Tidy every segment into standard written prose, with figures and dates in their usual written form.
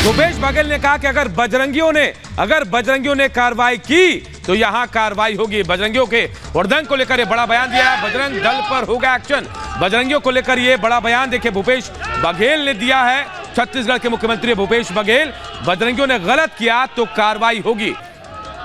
भूपेश बघेल ने कहा कि अगर बजरंगियों ने कार्रवाई की तो यहां कार्रवाई होगी। बजरंगियों के वर्धन को लेकर यह बड़ा बयान दिया है। बजरंग दल पर होगा एक्शन। बजरंगियों को लेकर यह बड़ा बयान देखिए भूपेश बघेल ने दिया है। छत्तीसगढ़ के मुख्यमंत्री भूपेश बघेल, बजरंगियों ने गलत किया तो कार्रवाई होगी।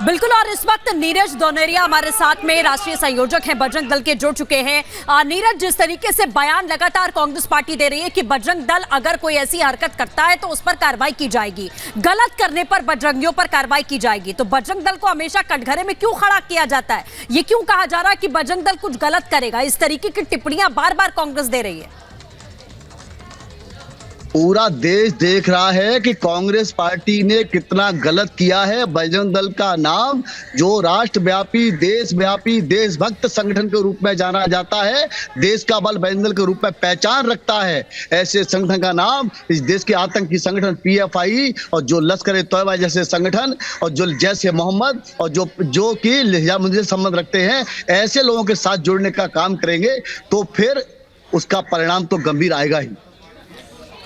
बिल्कुल। और इस वक्त नीरज दोनेरिया हमारे साथ में राष्ट्रीय संयोजक हैं, बजरंग दल के, जुड़ चुके हैं। नीरज, जिस तरीके से बयान लगातार कांग्रेस पार्टी दे रही है कि बजरंग दल अगर कोई ऐसी हरकत करता है तो उस पर कार्रवाई की जाएगी, गलत करने पर बजरंगियों पर कार्रवाई की जाएगी, तो बजरंग दल को हमेशा कटघरे में क्यों खड़ा किया जाता है? ये क्यों कहा जा रहा है कि बजरंग दल कुछ गलत करेगा? इस तरीके की टिप्पणियां बार बार कांग्रेस दे रही है। पूरा देश देख रहा है कि कांग्रेस पार्टी ने कितना गलत किया है। बजरंग दल का नाम जो राष्ट्रव्यापी, देशव्यापी, देशभक्त संगठन के रूप में जाना जाता है, देश का बल बजरंग दल के रूप में पहचान रखता है, ऐसे संगठन का नाम इस देश के आतंकी संगठन पीएफआई और जो लश्कर-ए-तोयबा जैसे संगठन और जो जैश-ए-मोहम्मद और जो कि हिजाब से संबंध रखते हैं, ऐसे लोगों के साथ जुड़ने का काम करेंगे तो फिर उसका परिणाम तो गंभीर आएगा ही।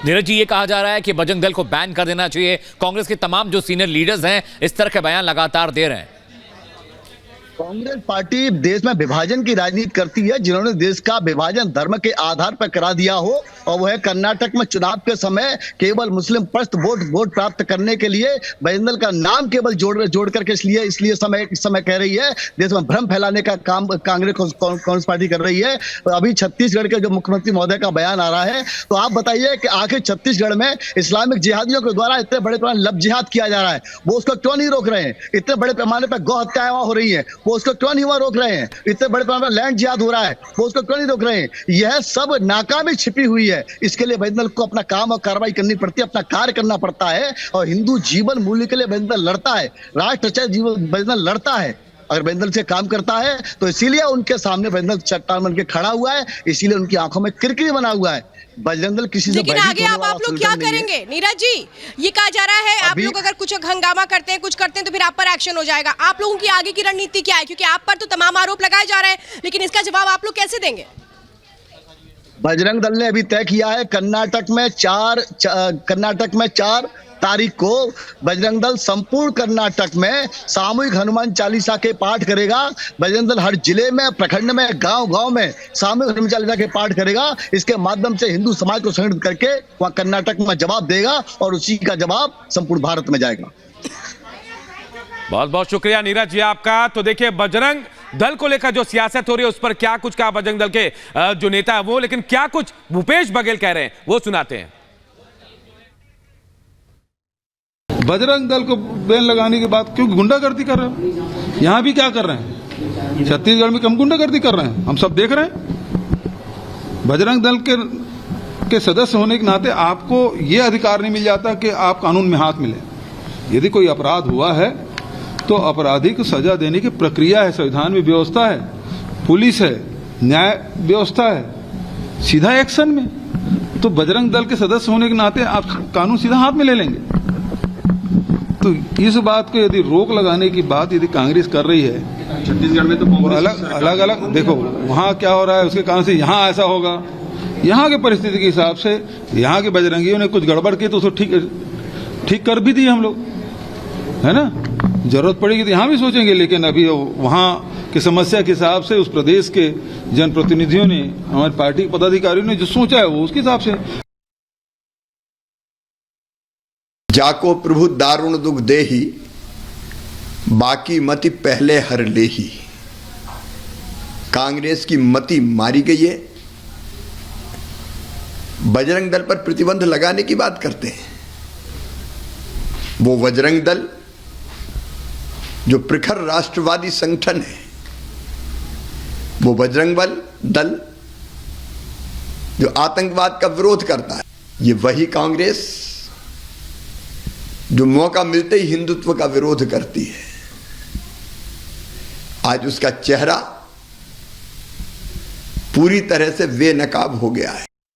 नीरज जी, ये कहा जा रहा है कि बजरंग दल को बैन कर देना चाहिए। कांग्रेस के तमाम जो सीनियर लीडर्स हैं इस तरह के बयान लगातार दे रहे हैं। कांग्रेस पार्टी देश में विभाजन की राजनीति करती है। जिन्होंने देश का विभाजन धर्म के आधार पर करा दिया हो, और वह कर्नाटक में चुनाव के समय केवल मुस्लिम प्रस्त वोट प्राप्त करने के लिए बजरंग दल का नाम केवल जोड़ करके इसलिए समय कह रही है, देश में भ्रम फैलाने का काम कांग्रेस पार्टी कर रही है। अभी छत्तीसगढ़ के जो मुख्यमंत्री महोदय का बयान आ रहा है, तो आप बताइए कि आखिर छत्तीसगढ़ में इस्लामिक जिहादियों के द्वारा इतने बड़े पैमाने लब जिहाद किया जा रहा है, वो उसको क्यों नहीं रोक रहे हैं? इतने बड़े पैमाने पर गौ हत्याएं हो रही है, वो उसको क्यों नहीं रोक रहे हैं? इतने बड़े पैमाने पर लैंड जिहाद हो रहा है, वो उसको क्यों नहीं रोक रहे हैं? यह सब नाकामी छिपी हुई है। इसके लिए बजरंग दल को अपना काम और कार्रवाई करनी पड़ती है, अपना कार्य करना पड़ता है। और हिंदू जीवन मूल्य के लिए बजरंग दल लड़ता है, राष्ट्र रक्षा जीवन बजरंग दल लड़ता है। अगर बजरंग दल से काम करता है तो इसीलिए उनके सामने बजरंग दल चट्टान बन के खड़ा हुआ है, इसीलिए उनकी आंखों में किरकिरी बना हुआ है। बजरंग दल किसी से लेकिन आगे अब आप लोग क्या करेंगे? नीरज जी, ये कहा जा रहा है आप लोग अगर कुछ हंगामा करते हैं, कुछ करते हैं तो फिर आप पर एक्शन हो जाएगा। आप लोगों की आगे की रणनीति क्या है? क्योंकि आप पर तो तमाम आरोप लगाए जा रहे हैं, लेकिन इसका जवाब आप लोग कैसे देंगे? बजरंग दल ने अभी तय किया है कर्नाटक में 4 तारीख को बजरंग दल संपूर्ण कर्नाटक में सामूहिक हनुमान चालीसा के पाठ करेगा। बजरंग दल हर जिले में, प्रखंड में, गांव में सामूहिक हनुमान चालीसा के पाठ करेगा। इसके माध्यम से हिंदू समाज को संगठित करके वहां कर्नाटक में जवाब देगा और उसी का जवाब संपूर्ण भारत में जाएगा। बहुत बहुत शुक्रिया नीरज जी आपका। तो देखिए, बजरंग दल को लेकर जो सियासत हो रही है उस पर क्या कुछ कहा बजरंग दल के जो नेता है वो, लेकिन क्या कुछ भूपेश बघेल कह रहे हैं वो सुनाते हैं। बजरंग दल को बैन लगाने के बाद क्यों गुंडागर्दी कर रहे हो? यहां भी क्या कर रहे हैं? छत्तीसगढ़ में कम गुंडागर्दी कर रहे हैं, हम सब देख रहे हैं। बजरंग दल के सदस्य होने के नाते आपको यह अधिकार नहीं मिल जाता कि आप कानून में हाथ मिले। यदि कोई अपराध हुआ है तो अपराधी को सजा देने की प्रक्रिया है, संविधान में व्यवस्था है, पुलिस है, न्याय व्यवस्था है, सीधा एक्शन में। तो बजरंग दल के सदस्य होने के नाते आप कानून सीधा हाथ में ले लेंगे। तो इस बात को यदि रोक लगाने की बात यदि कांग्रेस कर रही है, छत्तीसगढ़ में तो अलग देखो वहां क्या हो रहा है, उसके कारण से यहाँ ऐसा होगा। यहाँ की परिस्थिति के हिसाब से यहाँ के बजरंगियों ने कुछ गड़बड़ की तो उसको ठीक कर भी दी हम लोग, है ना। जरूरत पड़ेगी तो यहाँ भी सोचेंगे, लेकिन अभी वहाँ की समस्या के हिसाब से उस प्रदेश के जनप्रतिनिधियों ने, हमारी पार्टी पदाधिकारियों ने जो सोचा है वो उसके हिसाब से। जाको प्रभु दारुण दुख देही, बाकी मति पहले हर लेही। कांग्रेस की मति मारी गई है। बजरंग दल पर प्रतिबंध लगाने की बात करते हैं। वो बजरंग दल जो प्रखर राष्ट्रवादी संगठन है, वो बजरंग दल जो आतंकवाद का विरोध करता है, ये वही कांग्रेस जो मौका मिलते ही हिंदुत्व का विरोध करती है। आज उसका चेहरा पूरी तरह से बेनकाब हो गया है।